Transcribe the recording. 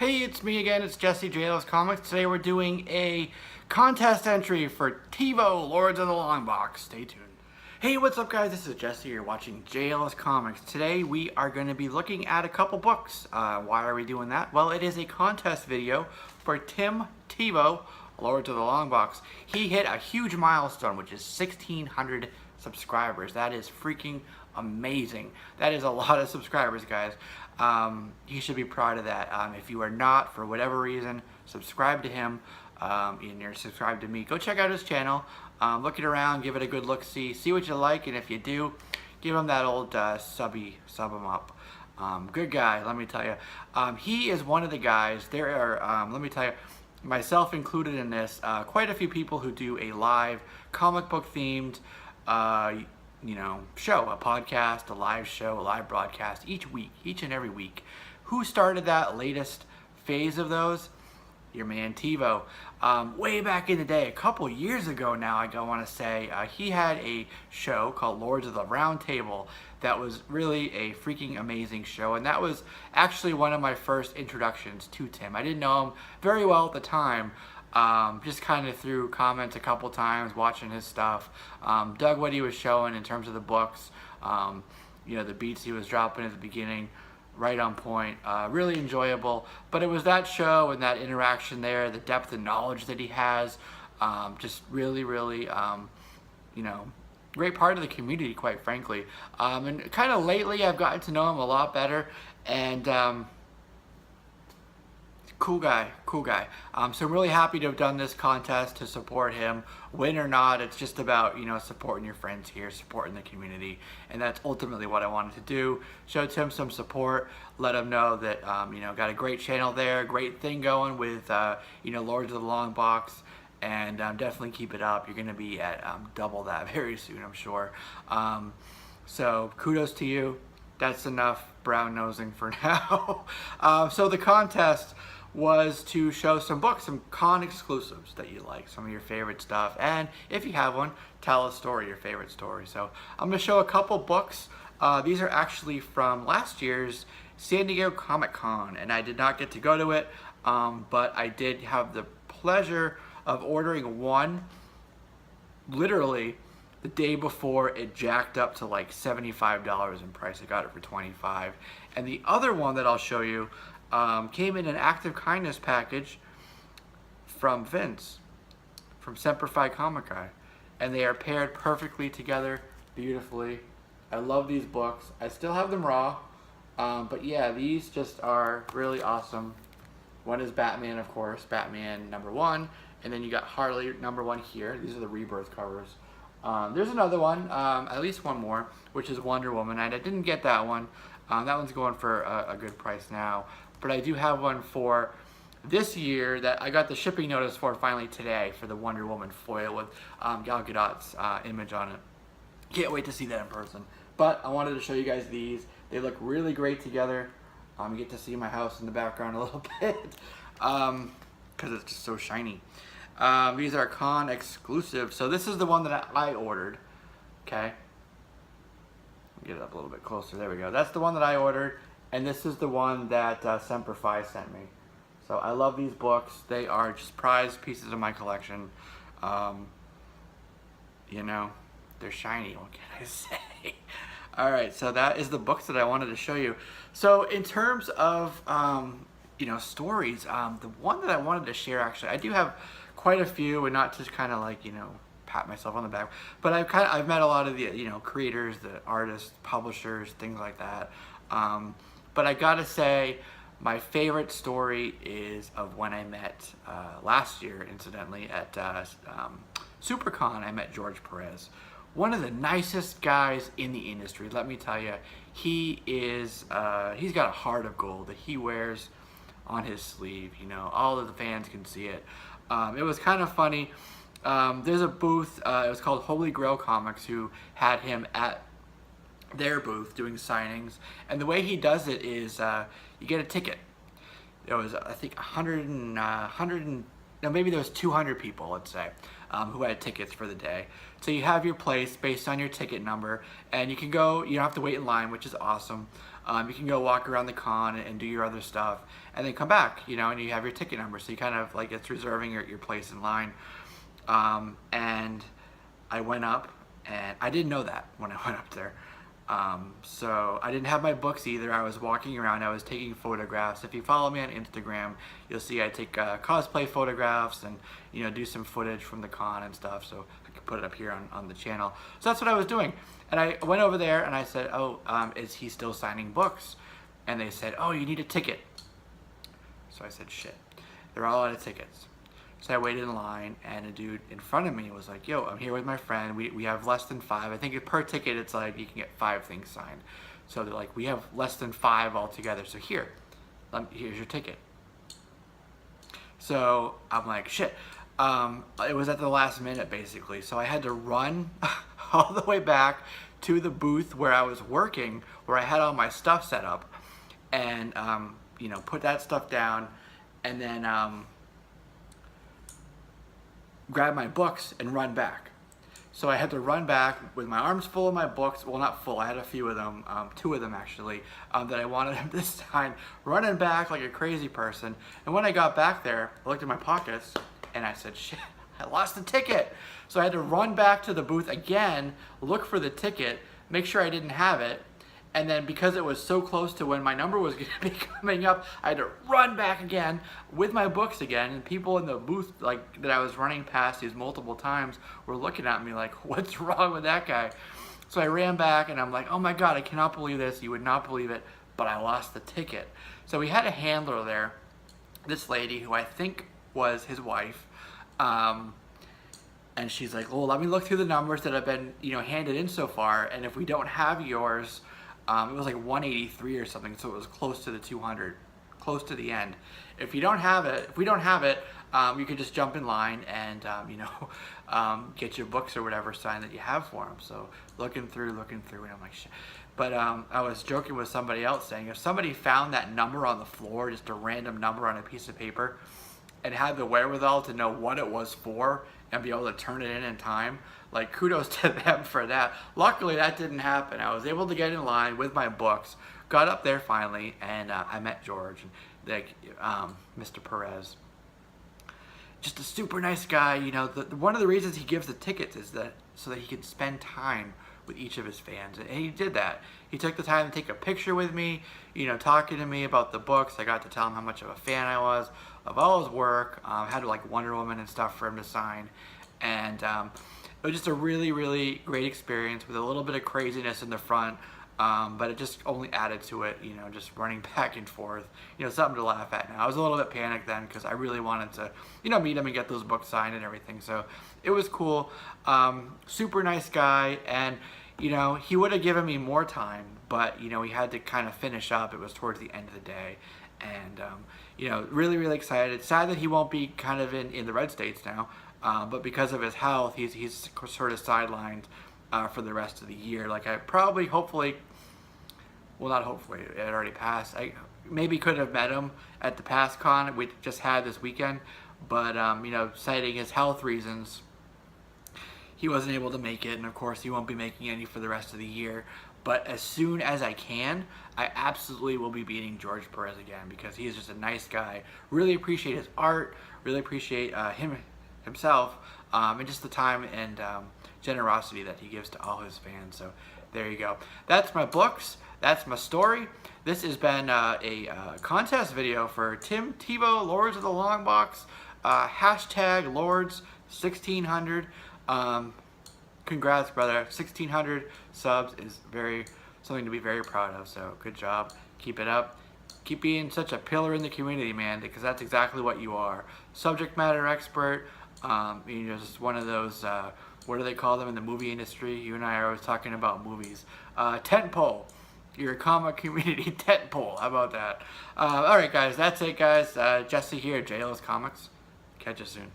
Hey, it's me again. It's Jesse JLS Comics. Today we're doing a contest entry for TiVo Lords of the Long Box. Stay tuned. Hey, what's up, guys? This is Jesse. You're watching JLS Comics. Today we are going to be looking at a couple books. Why are we doing that? Well, it is a contest video for Tim Tebow, Lords of the Long Box. He hit a huge milestone, which is 1,600 subscribers. That is freaking amazing. That is a lot of subscribers, guys. You should be proud of that. If you are not, for whatever reason, subscribe to him, and you're subscribed to me, go check out his channel. Look it around, give it a good look-see, see what you like, and if you do, give him that old sub him up. Good guy, let me tell you. He is one of the guys. There are, let me tell you, myself included in this, quite a few people who do a live comic book themed show, a podcast, a live show, a live broadcast each week, each and every week. Who started that latest phase of those? Your man TiVo. Way back in the day, a couple years ago now, I want to say, he had a show called Lords of the Round Table that was really a freaking amazing show, and that was actually one of my first introductions to Tim. I didn't know him very well at the time. Just kind of through comments a couple times, watching his stuff, dug what he was showing in terms of the books, the beats he was dropping at the beginning, right on point, really enjoyable. But it was that show and that interaction there, the depth of knowledge that he has, just really, really, great part of the community, quite frankly. And kind of lately, I've gotten to know him a lot better, and cool guy. So I'm really happy to have done this contest to support him. Win or not, it's just about, supporting your friends here, supporting the community. And that's ultimately what I wanted to do. Show Tim some support, let him know that, got a great channel there, great thing going with, Lords of the Long Box. And definitely keep it up. You're going to be at double that very soon, I'm sure. So kudos to you. That's enough brown nosing for now. So the contest was to show some books, some con exclusives that you like, some of your favorite stuff, and if you have one, tell a story, your favorite story. So I'm going to show a couple books. These are actually from last year's San Diego Comic-Con, and I did not get to go to it, but I did have the pleasure of ordering one literally the day before it jacked up to like $75 in price. I got it for $25. And the other one that I'll show you came in an Act of Kindness package from Vince, from Semper Fi Comic Guy. And they are paired perfectly together, beautifully. I love these books. I still have them raw. But yeah, these just are really awesome. One is Batman, of course, Batman #1. And then you got Harley #1 here. These are the Rebirth covers. There's another one, at least one more, which is Wonder Woman. And I didn't get that one. That one's going for a good price now. But I do have one for this year that I got the shipping notice for finally today for the Wonder Woman foil with Gal Gadot's image on it. Can't wait to see that in person. But I wanted to show you guys these. They look really great together. You get to see my house in the background a little bit because it's just so shiny. These are con exclusive. So this is the one that I ordered. Okay. Get it up a little bit closer. There we go. That's the one that I ordered. And this is the one that Semper Fi sent me. So I love these books. They are just prized pieces of my collection. They're shiny. What can I say? All right. So that is the books that I wanted to show you. So in terms of, stories, the one that I wanted to share, actually, I do have quite a few, and not just kind of like, pat myself on the back, but I've met a lot of the creators, the artists, publishers, things like that. But I gotta say, my favorite story is of when I met last year, incidentally, at SuperCon. I met George Perez, one of the nicest guys in the industry. Let me tell you, he is. He's got a heart of gold that he wears on his sleeve. All of the fans can see it. It was kind of funny. There's a booth, it was called Holy Grail Comics, who had him at their booth doing signings. And the way he does it is you get a ticket. There was, I think, 200 people, let's say, who had tickets for the day. So you have your place based on your ticket number, and you can go, you don't have to wait in line, which is awesome. You can go walk around the con and do your other stuff, and then come back, and you have your ticket number, so you kind of like, it's reserving your place in line. And I went up, and I didn't know that when I went up there. So I didn't have my books either. I was walking around, I was taking photographs. If you follow me on Instagram, you'll see I take cosplay photographs and do some footage from the con and stuff, so I can put it up here on the channel. So that's what I was doing. And I went over there and I said, oh, is he still signing books? And they said, oh, you need a ticket. So I said, shit, they're all out of tickets. So I waited in line, and a dude in front of me was like, yo, I'm here with my friend. We have less than 5. I think per ticket, it's like you can get 5 things signed. So they're like, we have less than 5 altogether. So here's your ticket. So I'm like, shit. It was at the last minute, basically. So I had to run all the way back to the booth where I was working, where I had all my stuff set up, and, put that stuff down, and then, grab my books and run back. So I had to run back with my arms full of my books. Well, not full, I had a few of them, 2 of them actually, that I wanted him to sign, running back like a crazy person. And when I got back there, I looked at my pockets and I said, shit, I lost the ticket. So I had to run back to the booth again, look for the ticket, make sure I didn't have it. And then because it was so close to when my number was going to be coming up, I had to run back again with my books again. And people in the booth that I was running past these multiple times were looking at me like, what's wrong with that guy? So I ran back and I'm like, oh my God, I cannot believe this. You would not believe it, but I lost the ticket. So we had a handler there, this lady who I think was his wife. And she's like, well, let me look through the numbers that have been, handed in so far. And if we don't have yours, it was like 183 or something, so it was close to the 200, close to the end. If we don't have it, you could just jump in line and get your books or whatever signed that you have for them. So looking through, and I'm like, shit. But I was joking with somebody else saying, if somebody found that number on the floor, just a random number on a piece of paper, and had the wherewithal to know what it was for and be able to turn it in time, like, kudos to them for that. Luckily, that didn't happen. I was able to get in line with my books, got up there finally, and I met George, and Mr. Perez. Just a super nice guy. One of the reasons he gives the tickets is so that he can spend time with each of his fans, and he did that. He took the time to take a picture with me, talking to me about the books. I got to tell him how much of a fan I was of all his work. I had like Wonder Woman and stuff for him to sign, and it was just a really, really great experience with a little bit of craziness in the front, but it just only added to it, just running back and forth, something to laugh at now. I was a little bit panicked then because I really wanted to, meet him and get those books signed and everything. So it was cool. Super nice guy, and, he would have given me more time, but, we had to kind of finish up. It was towards the end of the day, and, really, really excited. Sad that he won't be kind of in the red states now. But because of his health, he's sort of sidelined for the rest of the year. Like, I probably, hopefully, well, not hopefully, it already passed. I maybe could have met him at the past con we just had this weekend, but, citing his health reasons, he wasn't able to make it, and of course, he won't be making any for the rest of the year. But as soon as I can, I absolutely will be beating George Perez again, because he is just a nice guy. Really appreciate his art, really appreciate himself, and just the time and generosity that he gives to all his fans. So there you go. That's my books. That's my story. This has been a contest video for Tim Tebow, Lords of the Long Box, hashtag Lords 1600. Congrats, brother. 1600 subs is something to be very proud of. So good job. Keep it up. Keep being such a pillar in the community, man, because that's exactly what you are. Subject matter expert. Just one of those, what do they call them in the movie industry? You and I are always talking about movies. Tentpole. Your comic community tentpole. How about that? Alright, guys. That's it, guys. Jesse here, JLS Comics. Catch you soon.